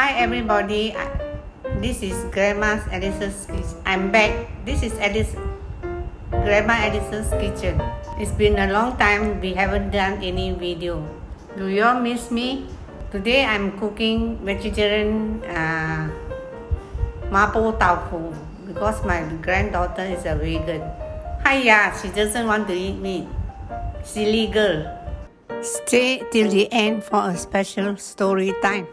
Hi everybody, this is Grandma's Alice's Kitchen. I'm back. This is Grandma Alice's Kitchen. It's been a long time we haven't done any video. Do you all miss me? Today I'm cooking vegetarian Mapo Taufu because my granddaughter is a vegan. Hiya, she doesn't want to eat meat. Silly girl. Stay till the end for a special story time.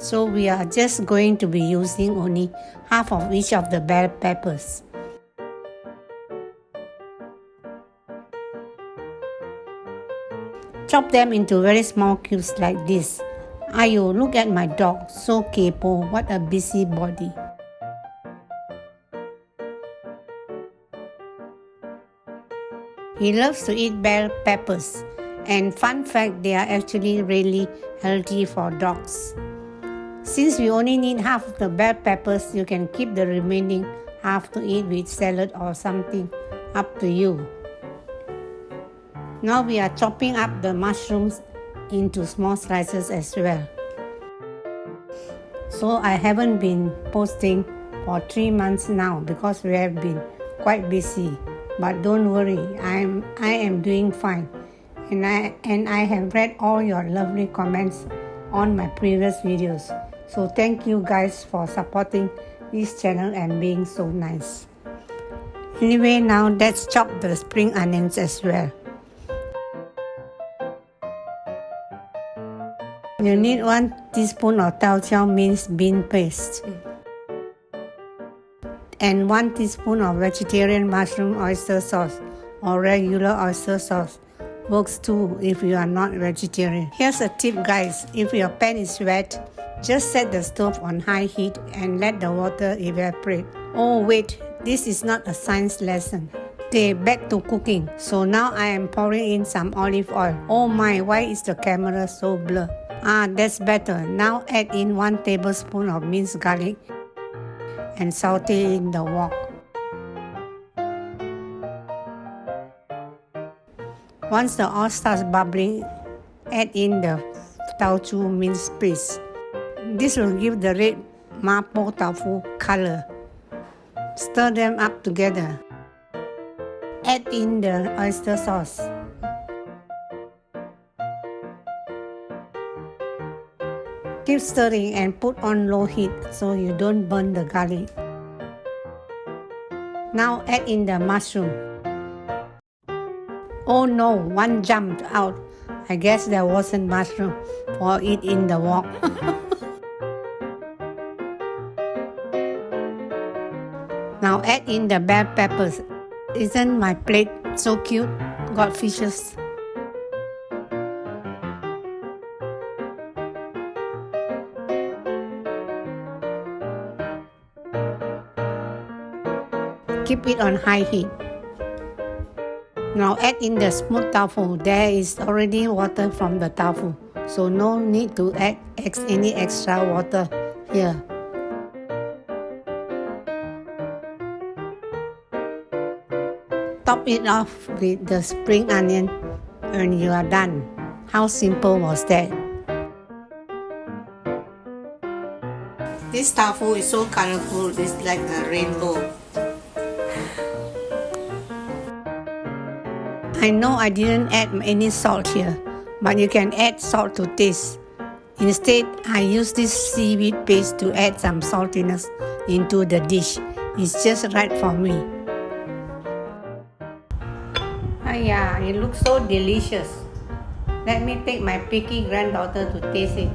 So we are just going to be using only half of each of the bell peppers. Chop them into very small cubes like this. Ayo, look at my dog, so kepo, what a busybody. He loves to eat bell peppers, and fun fact, they are actually really healthy for dogs. Since we only need half of the bell peppers, you can keep the remaining half to eat with salad or something, up to you. Now we are chopping up the mushrooms into small slices as well. So I haven't been posting for 3 months now because we have been quite busy. But don't worry, I am doing fine, and I have read all your lovely comments on my previous videos. So thank you guys for supporting this channel and being so nice. Anyway, now let's chop the spring onions as well. You need 1 teaspoon of Taucu minced bean paste. And 1 teaspoon of vegetarian mushroom oyster sauce or regular oyster sauce. Works too if you are not vegetarian. Here's a tip guys, if your pan is wet, just set the stove on high heat and let the water evaporate. Oh wait, this is not a science lesson. Okay, back to cooking. So now I am pouring in some olive oil. Oh my, why is the camera so blurred? That's better. Now add in 1 tablespoon of minced garlic and saute in the wok. Once the oil starts bubbling, add in the Taucu minced paste. This will give the red Mapo Taufu color. Stir them up together. Add in the oyster sauce. Keep stirring and put on low heat so you don't burn the garlic. Now add in the mushroom. Oh no, one jumped out. I guess there wasn't mushroom for it in the wok. Now add in the bell peppers. Isn't my plate so cute? Got fishes. Keep it on high heat. Now add in the smooth tofu. There is already water from the tofu, so no need to add any extra water here. Top it off with the spring onion and you are done. How simple was that? This tofu is so colorful, it's like a rainbow. I know I didn't add any salt here, but you can add salt to taste. Instead, I use this seaweed paste to add some saltiness into the dish. It's just right for me. Yeah, it looks so delicious. Let me take my picky granddaughter to taste it.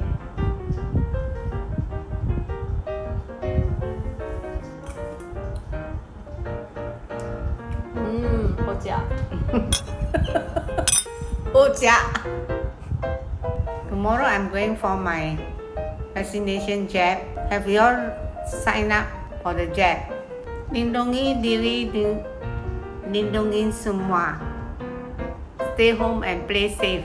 Tomorrow I'm going for my vaccination jab. Have you all signed up for the jab? Lindungi diri, lindungi semua. Stay home and play safe.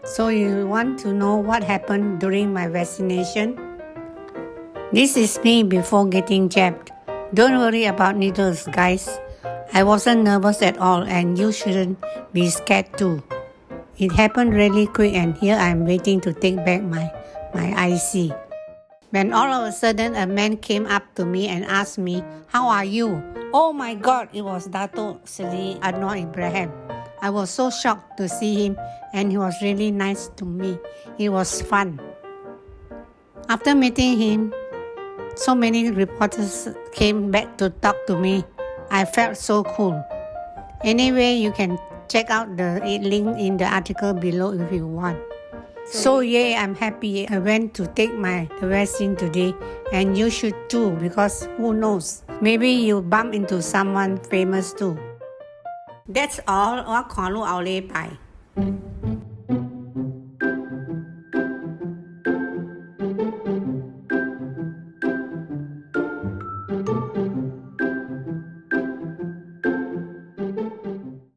So you want to know what happened during my vaccination? This is me before getting jabbed. Don't worry about needles, guys. I wasn't nervous at all, and you shouldn't be scared too. It happened really quick, and here I'm waiting to take back my IC. When all of a sudden a man came up to me and asked me, "How are you?" Oh my God, it was Datuk Seri Anwar Ibrahim. I was so shocked to see him, and he was really nice to me. It was fun. After meeting him, so many reporters came back to talk to me. I felt so cool. Anyway, you can check out the link in the article below if you want. So yay, I'm happy I went to take the vaccine today, and you should too, because who knows, maybe you bump into someone famous too. That's all. ขอลูกเอาเลยไป